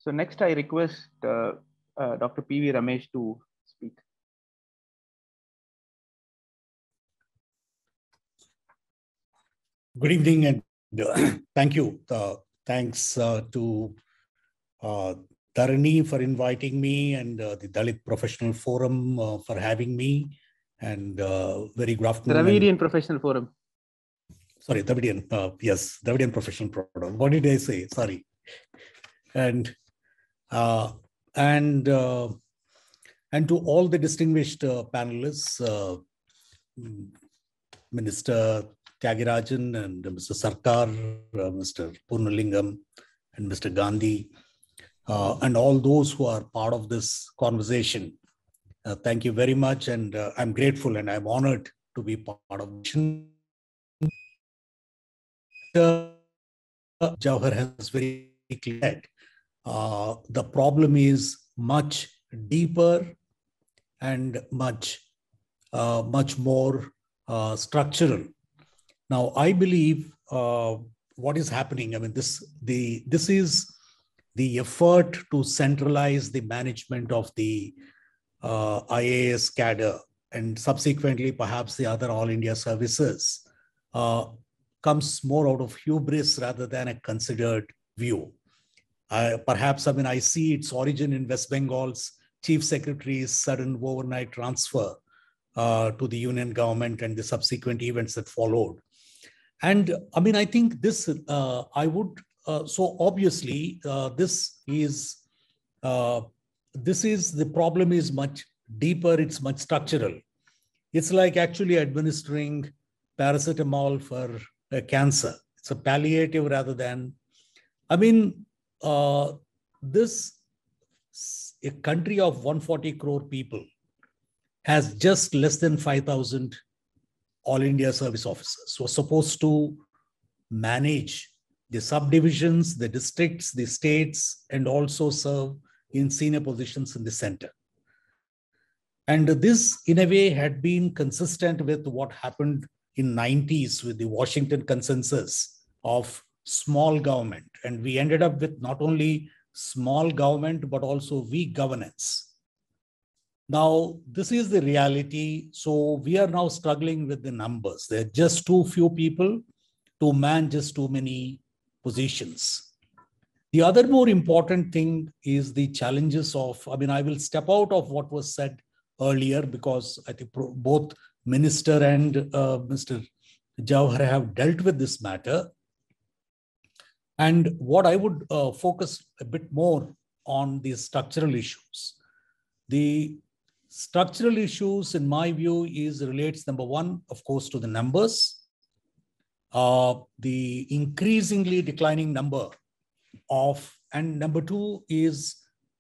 So next I request Dr. P.V. Ramesh to speak. Good evening and thank you. Thanks to Dharani for inviting me and the Dalit Professional Forum for having me. And very good afternoon. Dravidian Professional Forum. Sorry, Dravidian. Yes, Dravidian Professional Forum. What did I say? Sorry. And to all the distinguished panelists, Minister Tyagarajan and Mr. Sarkar, Mr. Purnalingam and Mr. Gandhi, and all those who are part of this conversation. Thank you very much, and I'm grateful and I'm honored to be part of it. Jawahar has very clearly said, the problem is much deeper and much more structural. Now, I believe what is happening, I mean, this is the effort to centralize the management of the IAS Cadre and subsequently perhaps the other All India services comes more out of hubris rather than a considered view. Perhaps, I mean, I see its origin in West Bengal's Chief Secretary's sudden overnight transfer to the union government and the subsequent events that followed. And I mean, I think this, so obviously this is the problem is much deeper, it's much structural. It's like actually administering paracetamol for cancer. It's a palliative rather than, I mean, a country of 140 crore people has just less than 5,000 All India service officers who are supposed to manage the subdivisions, the districts, the states, and also serve in senior positions in the center. And this, in a way, had been consistent with what happened in 90s with the Washington consensus of small government. And we ended up with not only small government, but also weak governance. Now, this is the reality. So we are now struggling with the numbers. There are just too few people to man just too many positions. The other more important thing is the challenges of, I mean, I will step out of what was said earlier because I think both Minister and Mr. Jawahar have dealt with this matter. And what I would focus a bit more on the structural issues. The structural issues, in my view, relates, number one, of course, to the numbers, the increasingly declining number of, and number two is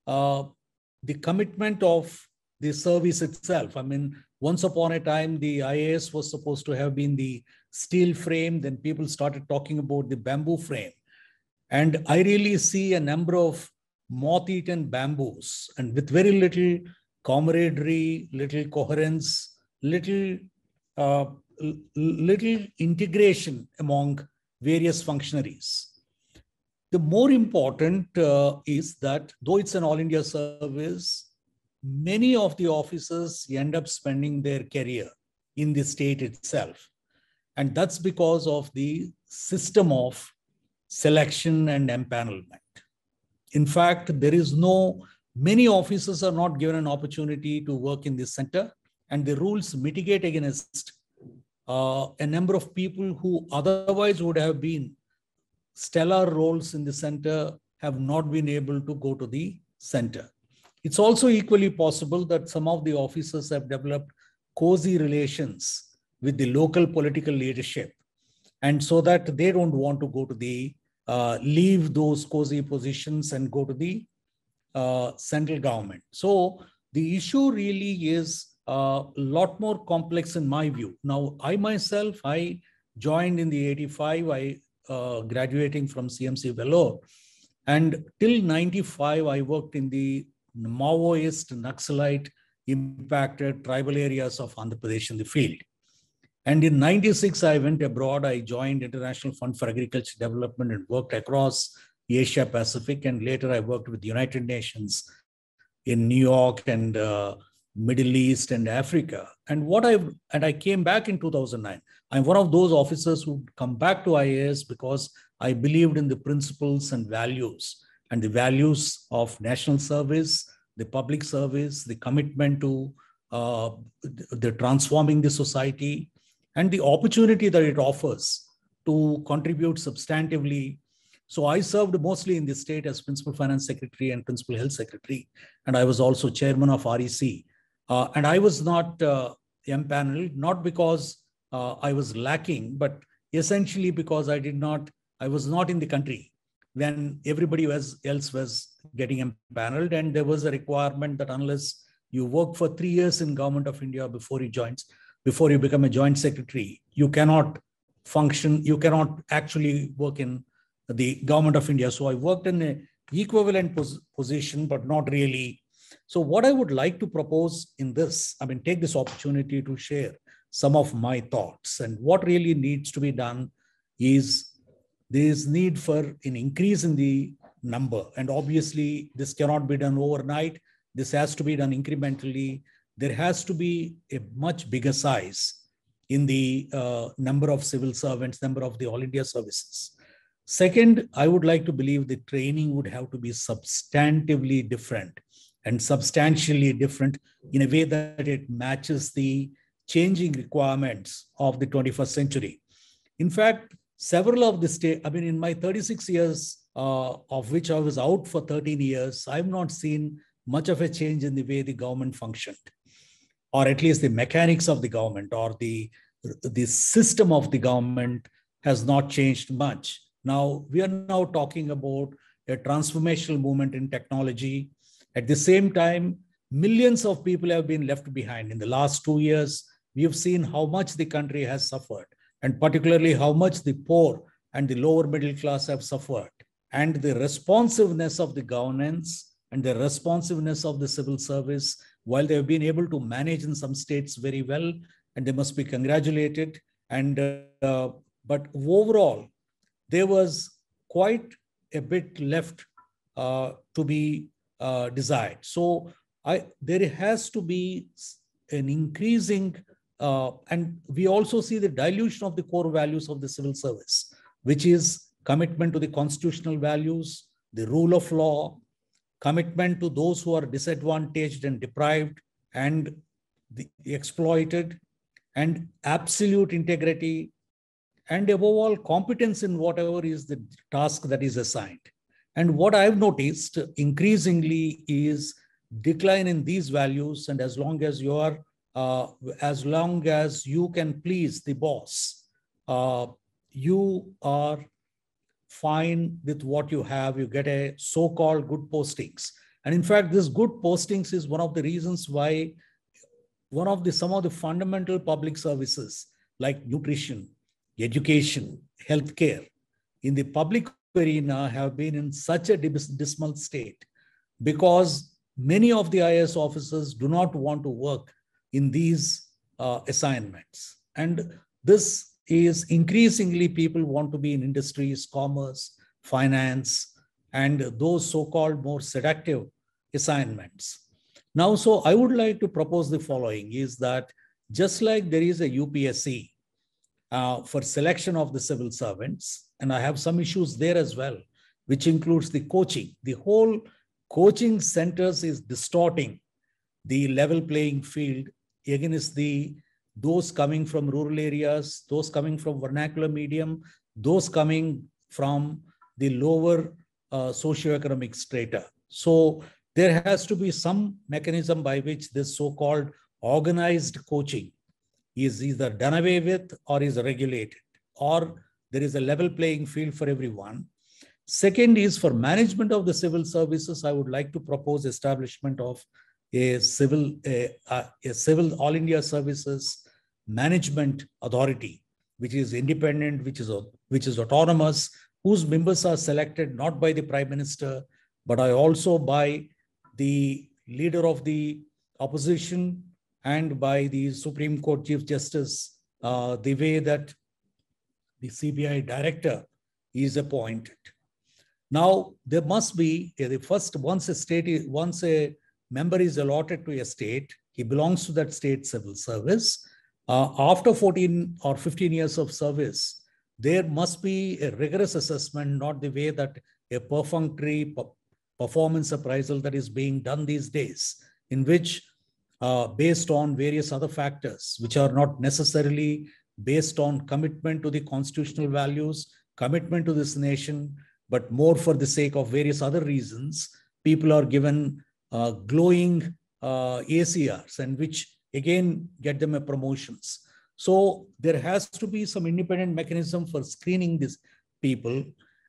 the commitment of the service itself. I mean, once upon a time, the IAS was supposed to have been the steel frame. Then people started talking about the bamboo frame. And I really see a number of moth-eaten bamboos and with very little camaraderie, little coherence, little integration among various functionaries. The more important is that though it's an all India service, many of the officers end up spending their career in the state itself. And that's because of the system of selection and empanelment. In fact, many officers are not given an opportunity to work in this center, and the rules mitigate against a number of people who otherwise would have been stellar roles in the center have not been able to go to the center. It's also equally possible that some of the officers have developed cozy relations with the local political leadership, and so that they don't want to go to the leave those cozy positions and go to the central government. So the issue really is a lot more complex in my view. Now, I joined in the 85, graduating from CMC Vellore, and till 95, I worked in the Maoist, Naxalite impacted tribal areas of Andhra Pradesh in the field. And in 96, I went abroad. I joined International Fund for Agricultural Development and worked across Asia Pacific, and later I worked with the United Nations in New York and Middle East and Africa. And I came back in 2009. I'm one of those officers who come back to IAS because I believed in the principles and values, and the values of national service, the public service, the commitment to the transforming the society, and the opportunity that it offers to contribute substantively. So I served mostly in the state as Principal Finance Secretary and Principal Health Secretary, and I was also Chairman of REC. And I was not empaneled, not because I was lacking, but essentially because I was not in the country when everybody else was getting empaneled, and there was a requirement that unless you work for 3 years in Government of India before you become a joint secretary, you cannot function, you cannot actually work in the Government of India. So I worked in an equivalent position, but not really. So what I would like to propose in this, take this opportunity to share some of my thoughts. And what really needs to be done is there is need for an increase in the number. And obviously, this cannot be done overnight. This has to be done incrementally. There has to be a much bigger size in the number of civil servants, number of the All India services. Second, I would like to believe the training would have to be substantively different and substantially different in a way that it matches the changing requirements of the 21st century. In fact, several of the states, in my 36 years, of which I was out for 13 years, I've not seen much of a change in the way the government functioned, or at least the mechanics of the government or the system of the government has not changed much. Now, we are now talking about a transformational movement in technology. At the same time, millions of people have been left behind. In the last 2 years, we have seen how much the country has suffered, and particularly how much the poor and the lower middle class have suffered. And the responsiveness of the governance and the responsiveness of the civil service, while they have been able to manage in some states very well, and they must be congratulated. But overall, there was quite a bit left to be desired. So there has to be an increasing, and we also see the dilution of the core values of the civil service, which is commitment to the constitutional values, the rule of law, commitment to those who are disadvantaged and deprived and exploited, and absolute integrity, and above all, competence in whatever is the task that is assigned. And what I've noticed increasingly is decline in these values. And as long as you can please the boss, you are fine with what you have. You get a so-called good postings. And in fact, this good postings is one of the reasons why some of the fundamental public services like nutrition, education, healthcare in the public arena have been in such a dismal state because many of the IAS officers do not want to work in these assignments. And this is increasingly people want to be in industries, commerce, finance, and those so-called more seductive assignments. Now, so I would like to propose the following is that just like there is a UPSC for selection of the civil servants, and I have some issues there as well, which includes the coaching. The whole coaching centers is distorting the level playing field against those coming from rural areas, those coming from vernacular medium, those coming from the lower socioeconomic strata. So there has to be some mechanism by which this so-called organized coaching is either done away with or is regulated, or there is a level playing field for everyone. Second is for management of the civil services, I would like to propose establishment of a civil All India Services Management Authority, which is independent, which is autonomous, whose members are selected not by the Prime Minister, but also by the leader of the opposition and by the Supreme Court Chief Justice, the way that the CBI director is appointed. Now, there must be the first, once a member is allotted to a state, he belongs to that state civil service. After 14 or 15 years of service, there must be a rigorous assessment, not the way that a perfunctory performance appraisal that is being done these days, in which based on various other factors, which are not necessarily based on commitment to the constitutional values, commitment to this nation, but more for the sake of various other reasons, people are given glowing ACRs, and which again get them a promotions. So there has to be some independent mechanism for screening these people,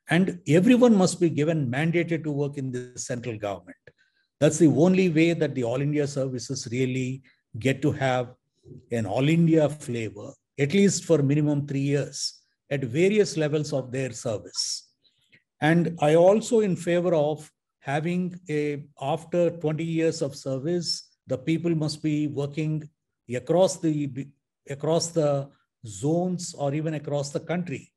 and everyone must be given mandated to work in the central government. That's the only way that the All India services really get to have an All India flavor, at least for minimum 3 years at various levels of their service. And I also in favor of having after 20 years of service, the people must be working across the zones or even across the country,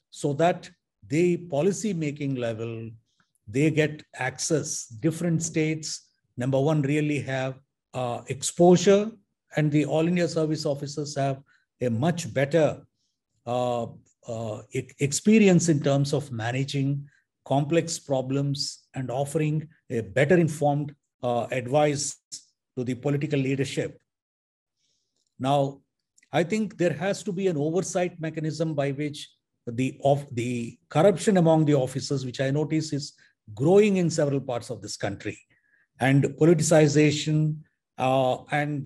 so that the policy making level, they get access. Different states, number one, really have exposure, and the All India service officers have a much better experience in terms of managing complex problems and offering a better informed advice to the political leadership. Now, I think there has to be an oversight mechanism by which the corruption among the officers, which I notice is growing in several parts of this country, and politicization and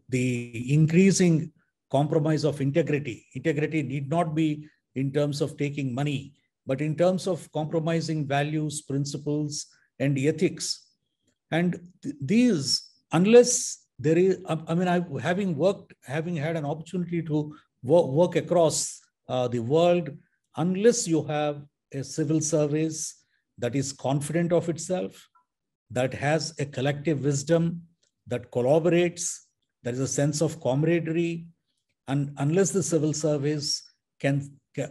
the increasing compromise of integrity. Integrity need not be in terms of taking money, but in terms of compromising values, principles, and ethics. And these, unless there is, I mean, having had an opportunity to work across the world, unless you have a civil service that is confident of itself, that has a collective wisdom, that collaborates, there is a sense of camaraderie, and unless the civil service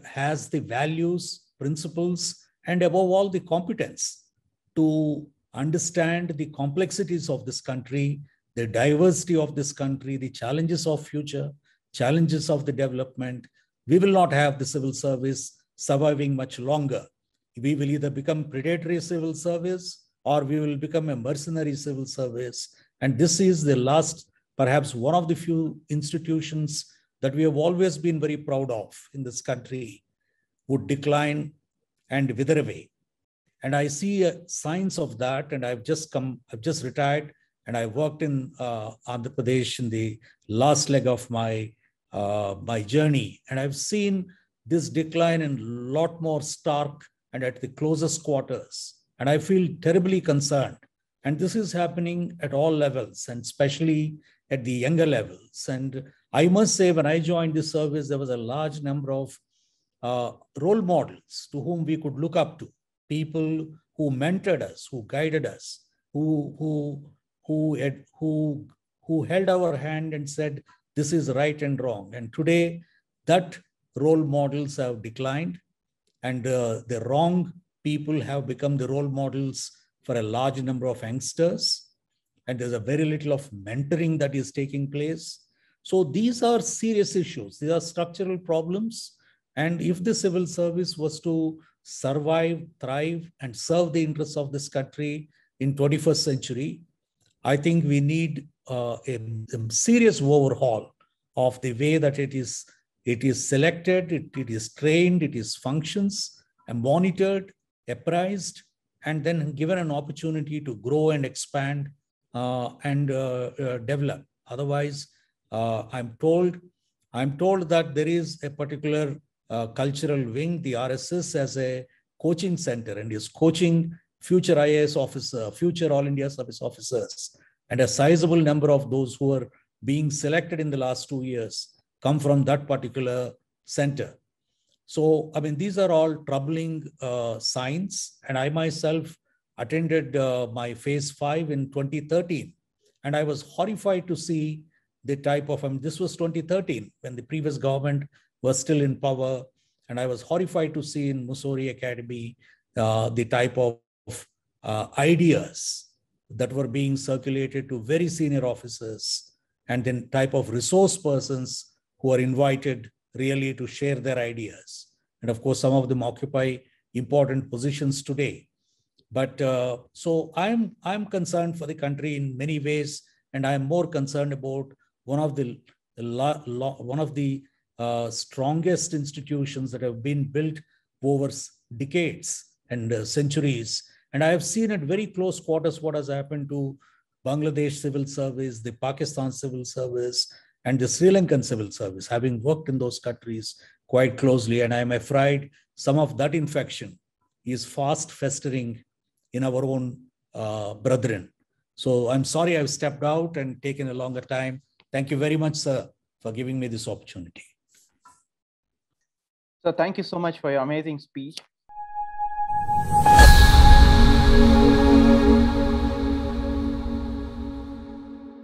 has the values, principles, and above all the competence to understand the complexities of this country, the diversity of this country, the challenges of future, challenges of the development, we will not have the civil service surviving much longer. We will either become predatory civil service or we will become a mercenary civil service. And this is the last, perhaps one of the few institutions that we have always been very proud of in this country would decline and wither away. And I see signs of that. And I've just retired, and I worked in Andhra Pradesh in the last leg of my journey. And I've seen this decline in a lot more stark and at the closest quarters. And I feel terribly concerned. And this is happening at all levels, and especially at the younger levels. And I must say, when I joined this service, there was a large number of role models to whom we could look up to, people who mentored us, who guided us, who held our hand and said, this is right and wrong. And today, that role models have declined, and the wrong people have become the role models for a large number of youngsters. And there's a very little of mentoring that is taking place. So these are serious issues. These are structural problems. And if the civil service was to survive, thrive, and serve the interests of this country in 21st century, I think we need a serious overhaul of the way that it is selected, it is trained, it is functions, and monitored, apprised, and then given an opportunity to grow and expand and develop. Otherwise, I'm told that there is a particular cultural wing, the RSS, as a coaching center, and is coaching future IAS officer, future All India service officers. And a sizable number of those who are being selected in the last 2 years come from that particular center. So, I mean, these are all troubling signs. And I myself attended my phase 5 in 2013. And I was horrified to see the type of, this was 2013 when the previous government was still in power. And I was horrified to see in Mussoorie Academy the type of ideas that were being circulated to very senior officers, and then type of resource persons who are invited really to share their ideas. And of course, some of them occupy important positions today. But so I'm concerned for the country in many ways, and I'm more concerned about one of the strongest institutions that have been built over decades and centuries. And I have seen at very close quarters what has happened to Bangladesh civil service, the Pakistan civil service, and the Sri Lankan civil service, having worked in those countries quite closely. And I'm afraid some of that infection is fast festering in our own brethren. So I'm sorry I've stepped out and taken a longer time. Thank you very much, sir, for giving me this opportunity. So thank you so much for your amazing speech.